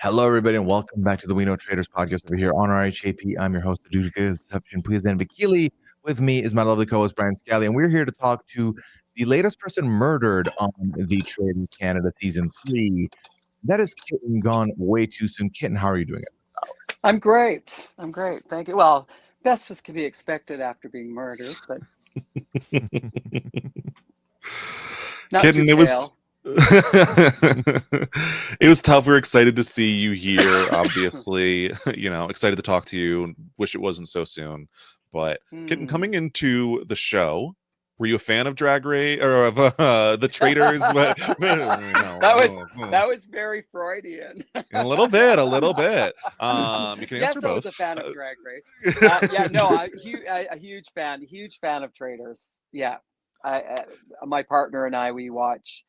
Hello, everybody, and welcome back to the We Know Traitors podcast over here on RHAP. I'm your host, the Dude Deception, Pooya and Scally. With me is my lovely co-host, Brian Scally, and we're here to talk to the latest person murdered on the Traitors Canada Season 3. That is Kitten, gone way too soon. Kitten, how are you doing? I'm great. Thank you. Well, best as can be expected after being murdered, but not Kitten, too pale. It was tough. We were excited to see you here, obviously. Excited to talk to you. Wish it wasn't so soon. But Kitten, coming into the show, were you a fan of Drag Race or of the Traitors? That was very Freudian. A little bit. You can Yes, answer I both. was a fan of Drag Race. A huge fan of Traitors. Yeah, my partner and I, we watch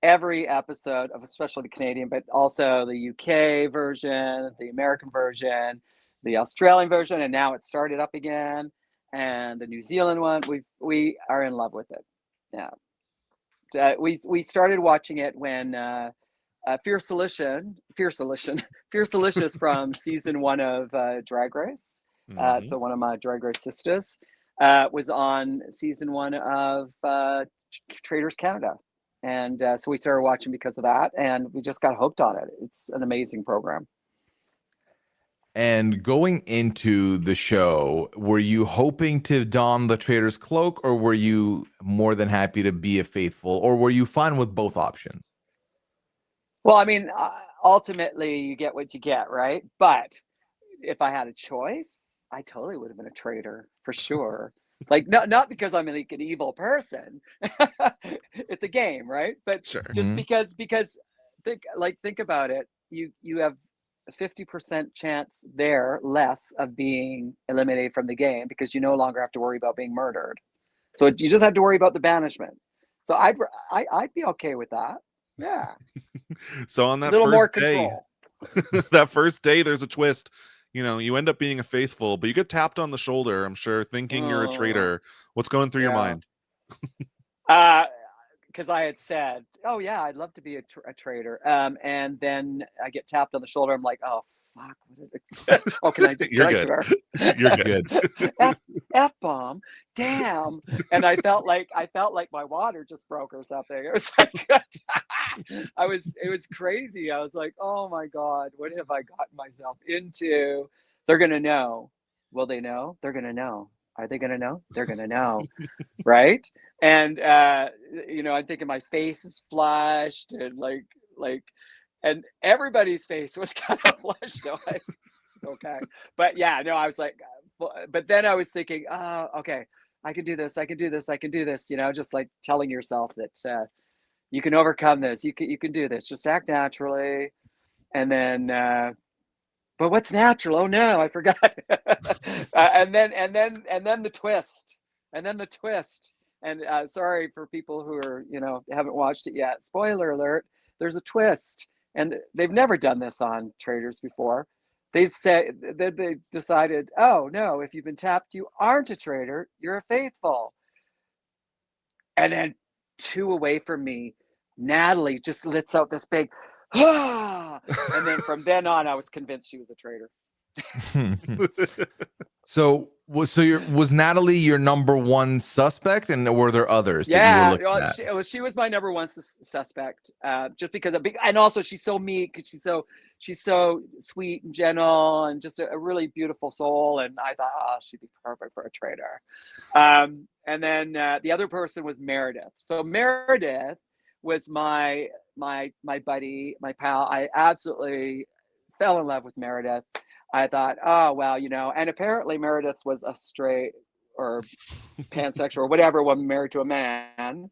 every episode of, especially the Canadian, but also the UK version, the American version, the Australian version, and now it started up again, and the New Zealand one. We are in love with it. Yeah, we started watching it when Fierce Delicious from season 1 of Drag Race. So one of my Drag Race sisters was on season 1 of Traitors Canada. And so we started watching because of that, and we just got hooked on it. It's an amazing program. And going into the show, were you hoping to don the Traitor's cloak, or were you more than happy to be a faithful, or were you fine with both options? Well, I mean, ultimately, you get what you get, right? But if I had a choice, I totally would have been a traitor for sure. Like, not because I'm like an evil person. It's a game, right? But sure. Just because think about it. You have a 50% chance there less of being eliminated from the game because you no longer have to worry about being murdered. So you just have to worry about the banishment. So I'd be okay with that. Yeah. So on that little first more day, control. that first day, there's a twist. You end up being a faithful, but you get tapped on the shoulder, I'm sure, thinking you're a traitor. What's going through your mind? Because I had said, oh yeah, I'd love to be a traitor. And then I get tapped on the shoulder. I'm like, oh fuck. Oh, can I do? You're good. Swear? You're good. F-bomb. Damn. And I felt like my water just broke or something. It was like it was crazy. I was like, oh my God, what have I gotten myself into? They're gonna know. Will they know? They're gonna know. Are they gonna know? They're gonna know. Right? And I'm thinking my face is flushed and and everybody's face was kind of flushed. So it's okay. But yeah, no, I was like, but then I was thinking, oh, okay, I can do this. Just like telling yourself that you can overcome this. You can do this. Just act naturally. And then, but what's natural? Oh no, I forgot. And then the twist. And sorry for people who are, haven't watched it yet. Spoiler alert, there's a twist. And they've never done this on Traitors before. They decided, oh no, if you've been tapped, you aren't a traitor, you're a faithful. And then 2 away from me, Natalie just lets out this big, and then from then on, I was convinced she was a traitor. So was Natalie your number one suspect, and were there others? Yeah, that you were looking at? she was my number one suspect. Just because and also she's so meek, she's so sweet and gentle, and just a really beautiful soul. And I thought, oh, she'd be perfect for a traitor. And then the other person was Meredith. So Meredith was my buddy, my pal. I absolutely fell in love with Meredith. I thought, oh, well, and apparently Meredith was a straight or pansexual or whatever woman married to a man,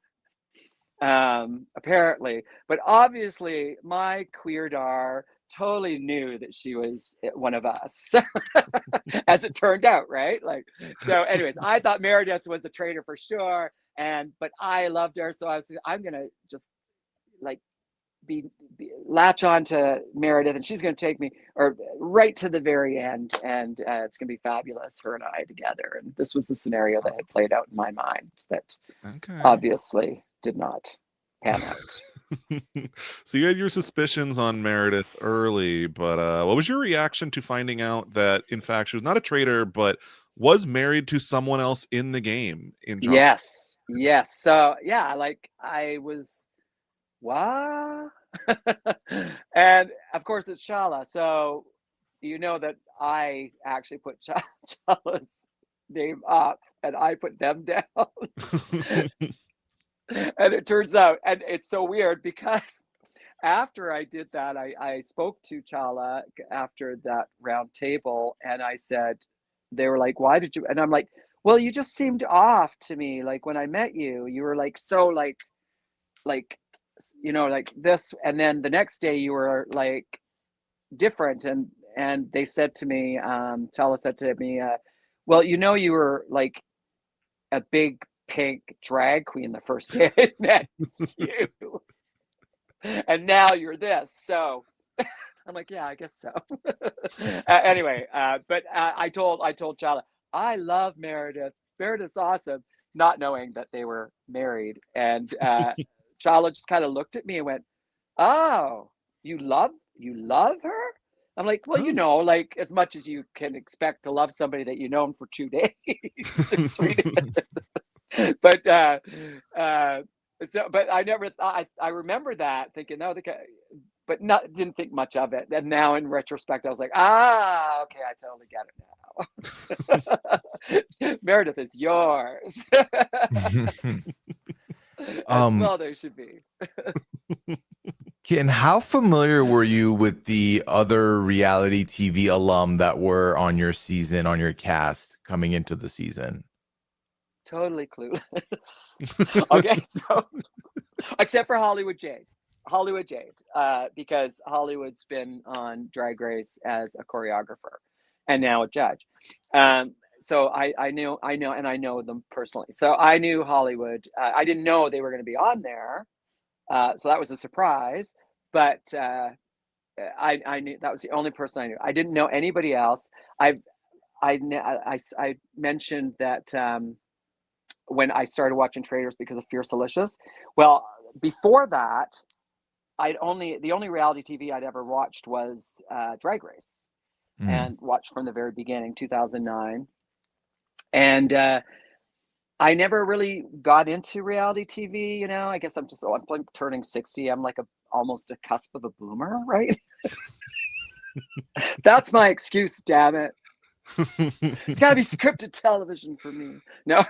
apparently. But obviously my queerdar totally knew that she was one of us, as it turned out, right? So anyways, I thought Meredith was a traitor for sure, but I loved her, so I'm gonna just be latch on to Meredith, and she's going to take me right to the very end, and it's going to be fabulous, her and I together. And this was the scenario that had played out in my mind that obviously did not pan out. So you had your suspicions on Meredith early, but what was your reaction to finding out that in fact she was not a traitor, but was married to someone else in the game in John? Yes, yes. So yeah, like I was, what? And of course it's Shala. So you know that I actually put Shala's name up and I put them down. And it turns out, and it's so weird because after I did that, I spoke to Chala after that round table and I said, they were like, why did you? And I'm like, well, you just seemed off to me. Like when I met you, you were like, so like, like this. And then the next day you were like different. And they said to me, Chala said to me, well, you were like a big pink drag queen the first day I met you. And now you're this. So I'm like, yeah, I guess so. Anyway, but I told Chala, I love Meredith. Meredith's awesome, not knowing that they were married. And Chala just kind of looked at me and went, "Oh, you love her?" I'm like, well, Oh. like as much as you can expect to love somebody that you know for 2 days or 3 days. But so, but I never thought. I remember that thinking, no, the guy, but didn't think much of it. And now in retrospect, I was like, okay, I totally get it now. Meredith is yours. As well, they should be. Ken, how familiar were you with the other reality TV alum that were on your season, on your cast coming into the season? Totally clueless. Okay, so except for Hollywood Jade. Because Hollywood's been on Drag Race as a choreographer and now a judge. So I know them personally. So I knew Hollywood. I didn't know they were going to be on there. So that was a surprise. But I knew that was the only person I knew. I didn't know anybody else. I mentioned that when I started watching Traitors because of Fierce Delicious. Well, before that, the only reality TV I'd ever watched was Drag Race, and watched from the very beginning, 2009. And I never really got into reality TV. I guess I'm turning 60. I'm like almost a cusp of a boomer, right? That's my excuse. Damn it! It's got to be scripted television for me. No.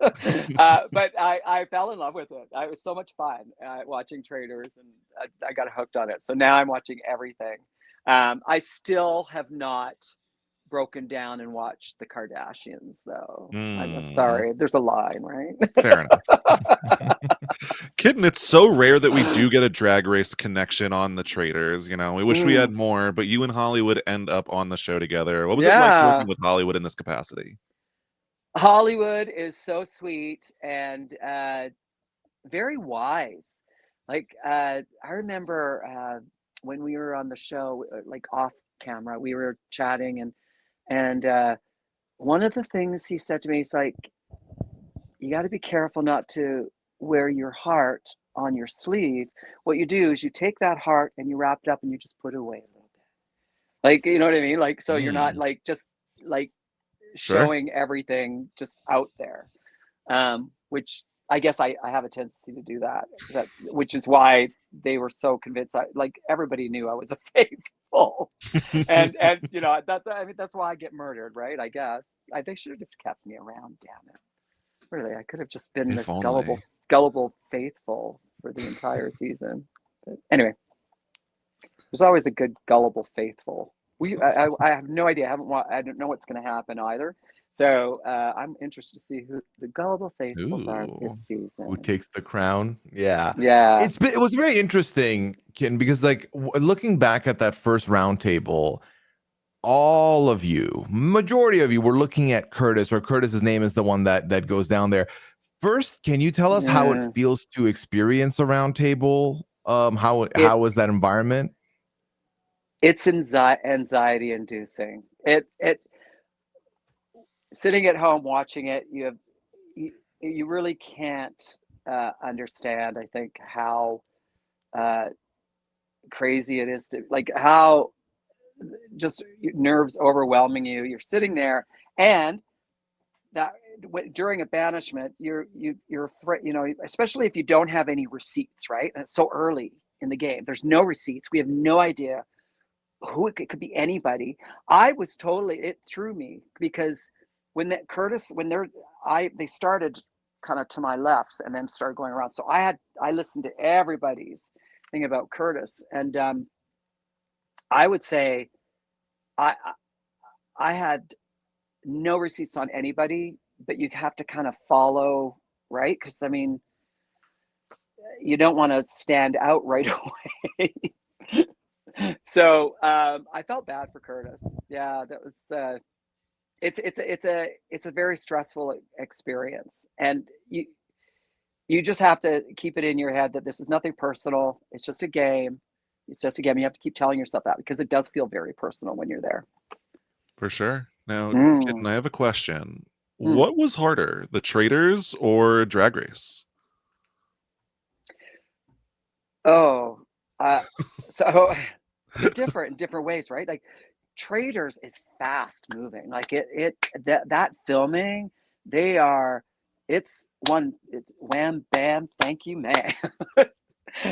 But I fell in love with it. It was so much fun watching Traitors, and I got hooked on it. So now I'm watching everything. I still have not broken down and watched the Kardashians, though. I'm sorry. There's a line, right? Fair enough. Kitten, it's so rare that we do get a Drag Race connection on the Traitors. We wish we had more, but you and Hollywood end up on the show together. What was it like working with Hollywood in this capacity? Hollywood is so sweet and very wise. Like I remember when we were on the show, like off camera, we were chatting, and one of the things he said to me is like, you got to be careful not to wear your heart on your sleeve. What you do is you take that heart and you wrap it up and you just put it away a little bit. Like, you know what I mean? Like, so you're not like just like showing everything just out there, which I guess I have a tendency to do that, which is why they were so convinced. Like everybody knew I was a faithful, and that's why I get murdered, right? I guess they should have kept me around. Damn it! Really, I could have just been this gullible faithful for the entire season. But anyway, there's always a good gullible faithful. I have no idea. I don't know what's going to happen either. So I'm interested to see who the gullible faithfuls are this season. Who takes the crown? Yeah. Yeah. It was very interesting, Ken, because like looking back at that first round table, all of you, majority of you, were looking at Curtis, or Curtis's name is the one that goes down there. First, can you tell us how it feels to experience a round table? How was that environment? It's anxiety inducing. It sitting at home watching it, you really can't understand, I think, how crazy it is to, like, how just nerves overwhelming you. You're sitting there, and that during a banishment, you're afraid, especially if you don't have any receipts, right? And it's so early in the game. There's no receipts. We have no idea who it could be. Anybody. I was totally, it threw me, because when they started kind of to my left and then started going around. So I listened to everybody's thing about Curtis, and I would say I had no receipts on anybody, but you have to kind of follow, right? Because I mean, you don't want to stand out right away. So I felt bad for Curtis. Yeah, that was it's a very stressful experience, and you just have to keep it in your head that this is nothing personal. It's just a game. It's just a game. You have to keep telling yourself that, because it does feel very personal when you're there. For sure. Now, Kitten, I have a question. What was harder, the Traitors or Drag Race? Oh, so different in different ways, right? Like, Traitors is fast moving. Like that filming, it's wham bam, thank you, man.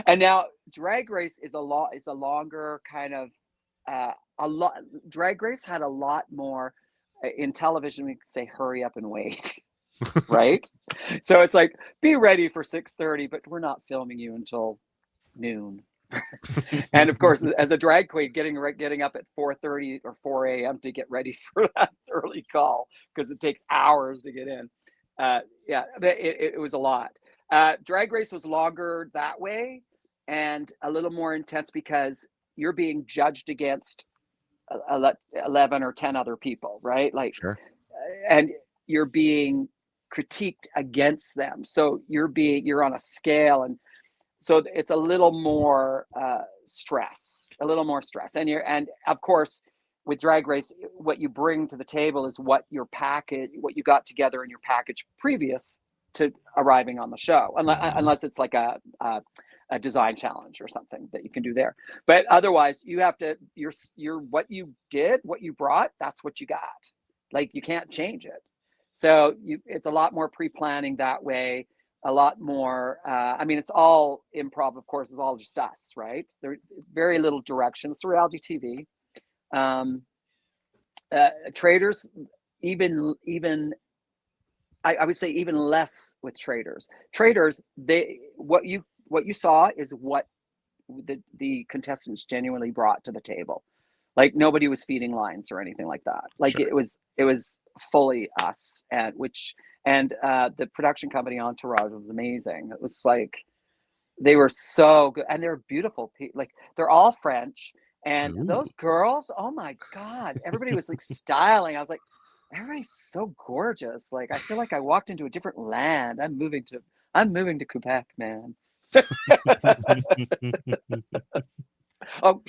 And now Drag Race is a longer kind of Drag Race had a lot more in television. We could say hurry up and wait. Right? So it's like, be ready for 6:30, but we're not filming you until noon. And of course, as a drag queen, getting up at 4:30 or 4 a.m. to get ready for that early call, because it takes hours to get in. Yeah, but it was a lot. Drag Race was longer that way, and a little more intense, because you're being judged against 11 or 10 other people, right? Like, sure. And you're being critiqued against them. So you're on a scale, and so it's a little more stress. And of course, with Drag Race, what you bring to the table is what you got together in your package previous to arriving on the show, unless it's like a design challenge or something that you can do there. But otherwise, you have to, you're what you brought, that's what you got. Like, you can't change it. So it's a lot more pre-planning that way. A lot more, I mean, it's all improv, of course. It's all just us, right? There's very little direction. It's reality TV. Traitors, I would say even less with Traitors. Traitors, what you saw is what the contestants genuinely brought to the table. Like, nobody was feeding lines or anything like that. Like, sure. It was fully us, and the production company Entourage was amazing. It was like, they were so good, and they're beautiful people. Like, they're all French, and Ooh. Those girls, oh my God, everybody was like styling. I was like, everybody's so gorgeous. Like, I feel like I walked into a different land. I'm moving to Quebec, man. Oh,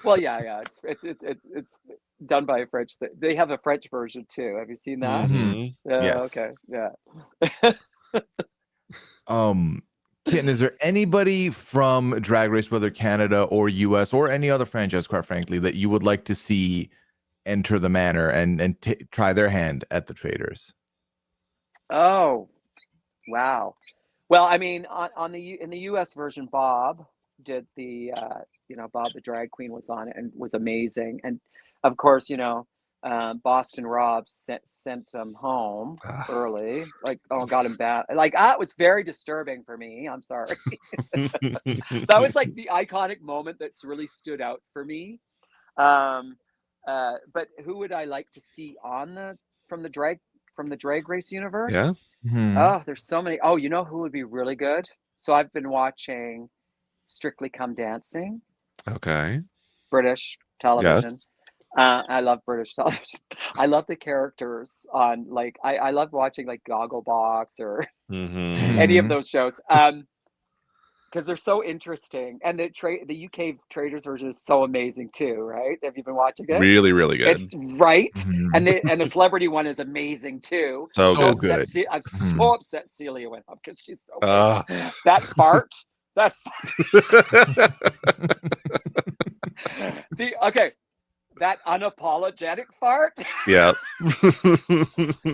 well, yeah. It's done by a French. They have a French version too. Have you seen that? Mm-hmm. Yes. Okay. Yeah. Kitten, is there anybody from Drag Race, whether Canada or US or any other franchise, quite frankly, that you would like to see enter the manor and try their hand at the Traitors? Oh, wow. Well, I mean, in the US version, Bob did the Bob the drag queen was on it and was amazing. And of course, Boston Rob sent him home early. Like, got him bad. Like, that was very disturbing for me. I'm sorry. That was like the iconic moment that's really stood out for me. But who would I like to see from the Drag Race universe? Yeah. Mm-hmm. Oh, there's so many. Oh, you know who would be really good? So I've been watching Strictly Come Dancing. Okay. British television. Yes. I love British television. I love the characters on, like, I love watching like Gogglebox or any of those shows. Because they're so interesting, and the UK Traitors version is so amazing too, right? Have you been watching it? Really, really good. It's right, Mm-hmm. and the celebrity one is amazing too. So So good. good. I'm so upset Celia went up because she's so Uh, amazing. That fart That's okay. That unapologetic fart. Yeah.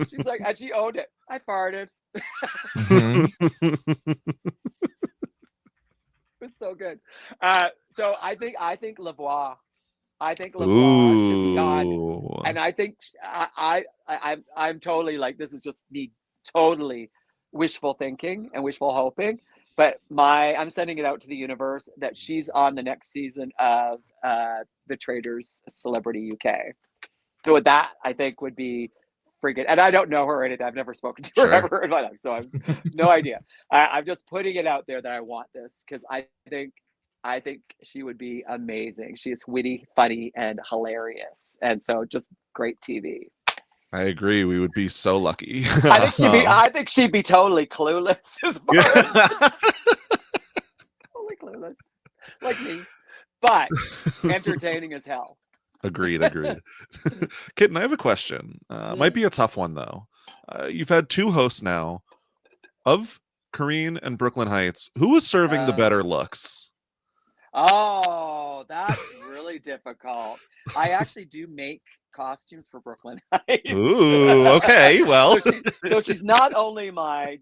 She's like, and she owned it. I farted. It was so good. So I think Lavoie. I think Lavoie should be on, Ooh. and I think I'm totally like, this is just me totally wishful thinking and wishful hoping, but I'm sending it out to the universe that she's on the next season of the Traitors Celebrity UK. So that I think would be freaking, and I don't know her or anything. I've never spoken to her Sure. ever in my life, so I've no idea. I'm just putting it out there that I want this because I think she would be amazing. She's witty, funny, and hilarious, and so just great TV. I agree. We would be so lucky. I think she'd be totally clueless as far as totally clueless, like me, but entertaining as hell. Agreed. Kitten, I have a question. Might be a tough one though. You've had 2 hosts now of Kareen and Brooklyn Heights. Who is serving the better looks? Oh, that's really difficult. I actually do make costumes for Brooklyn Heights. Ooh, okay. Well, so she's not only my,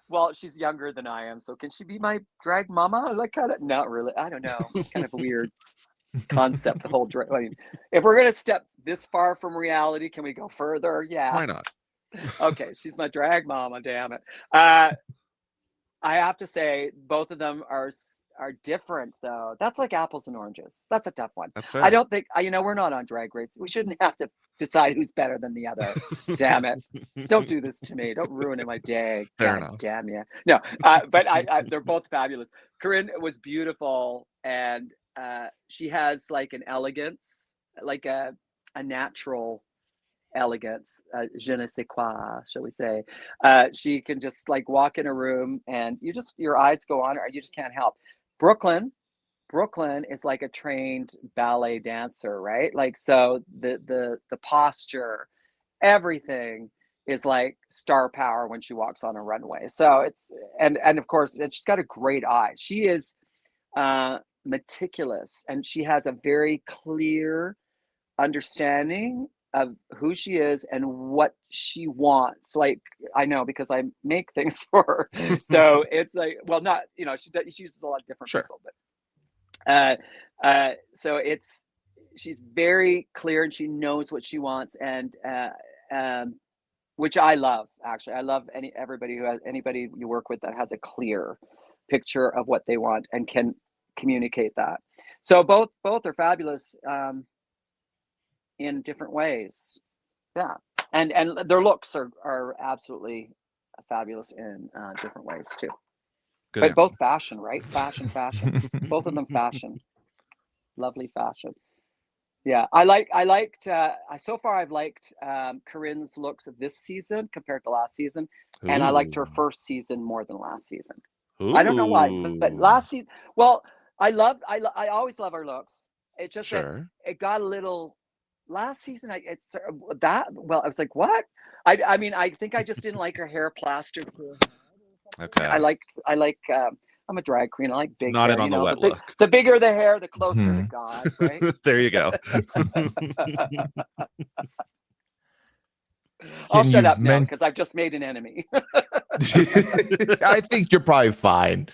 well, she's younger than I am. So can she be my drag mama? Like, kind of, not really. I don't know. It's kind of a weird concept. The whole drag. I mean, if we're gonna step this far from reality, can we go further? Yeah. why not? Okay, she's my drag mama. Damn it. I have to say, both of them are different, though. That's like apples and oranges. That's a tough one. That's fair. I don't think, we're not on Drag Race. We shouldn't have to decide who's better than the other. Damn it. Don't do this to me. Don't ruin my day. Fair God enough. damn you. No, but they're both fabulous. Corinne was beautiful, and she has like an elegance, like a natural elegance, je ne sais quoi, shall we say. She can just like walk in a room and your eyes go on her, you just can't help. Brooklyn is like a trained ballet dancer, right? Like, so the posture, everything is like star power when she walks on a runway. So it's, and of course she's got a great eye. She is meticulous, and she has a very clear understanding of who she is and what she wants. Like, I know because I make things for her. So it's like, well, not, she uses a lot of different people, but so she's very clear, and she knows what she wants, and which I love. Actually, I love anybody you work with that has a clear picture of what they want and can communicate that. So both are fabulous in different ways. Yeah, and their looks are absolutely fabulous in different ways too. Good but answer. both fashion, right? Fashion. Both of them fashion. Lovely fashion. Yeah, I liked so far I've liked Corinne's looks of this season compared to last season. Ooh. And I liked her first season more than last season. Ooh. I don't know why, but last season, well, I always love her looks. It's just that it got a little last season. I was like, what? I mean, I think I just didn't like her hair plastered. Okay. I like I'm a drag queen. I like big Not hair. in on the wet look. The bigger the hair, the closer to God, right? There you go. I'll shut up now because I've just made an enemy. I think you're probably fine.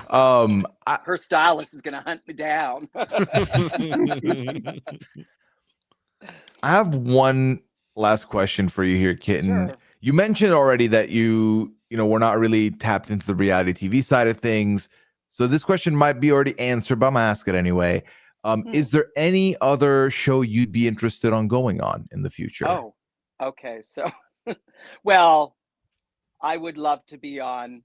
Her stylist is going to hunt me down. I have one last question for you here, Kitten. Sure. You mentioned already that we're not really tapped into the reality TV side of things. So this question might be already answered, but I'm gonna ask it anyway. Is there any other show you'd be interested on going on in the future? Oh, okay. So, well, I would love to be on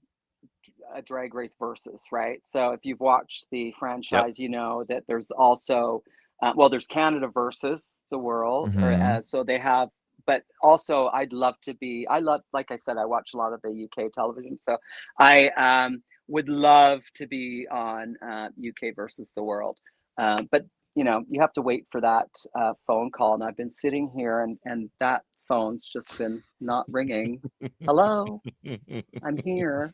a Drag Race Versus, right? So if you've watched the franchise, you know that there's also, there's Canada versus the world. So they have, but also I'd love to be, like I said, I watch a lot of the UK television. So I would love to be on UK versus the world. But, you have to wait for that phone call. And I've been sitting here and that phone's just been not ringing. Hello, I'm here.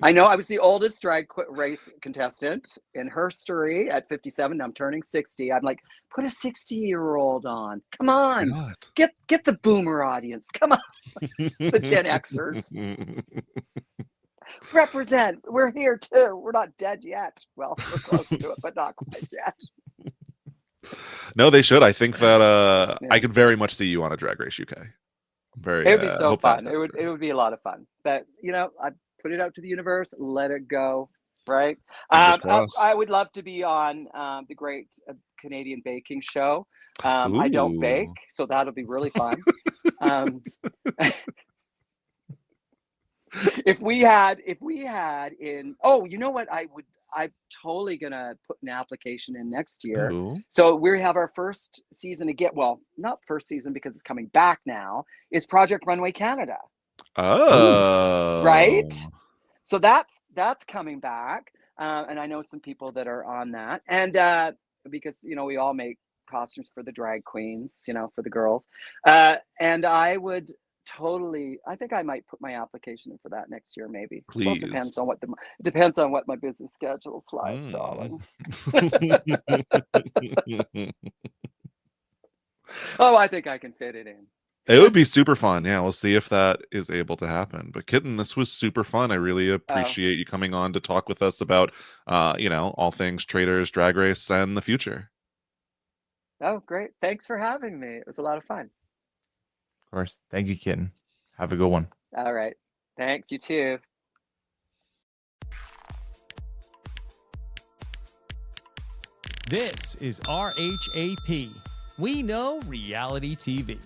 I know I was the oldest drag race contestant in history at 57. I'm turning 60. I'm like, put a 60-year-old on. Come Why on. not? Get the boomer audience. Come on. The Gen Xers. Represent. We're here too. We're not dead yet. Well, we're close to it, but not quite yet. No, they should. I think that Yeah. I could very much see you on a Drag Race UK. Very. It would be so hope that fun. comes It would be a lot of fun. But I put it out to the universe, let it go. Right. Fingers crossed. I would love to be on the Great Canadian Baking Show. I don't Ooh. bake, so that'll be really fun. If we had in, oh, you know what, I'm totally gonna put an application in next year. Ooh. So we have our first season again. Well, not first season because it's coming back now. Is Project Runway Canada. Oh. Right. So that's coming back, and I know some people that are on that, and because we all make costumes for the drag queens, for the girls, and I would totally. I think I might put my application in for that next year, maybe. Please. Well, it depends on what my business schedule's like, darling. Oh, I think I can fit it in. It would be super fun. Yeah, we'll see if that is able to happen. But Kitten, this was super fun. I really appreciate you coming on to talk with us about, all things Traitors, Drag Race, and the future. Oh, great. Thanks for having me. It was a lot of fun. Of course. Thank you, Kitten. Have a good one. All right. Thanks. You too. This is RHAP. We know reality TV.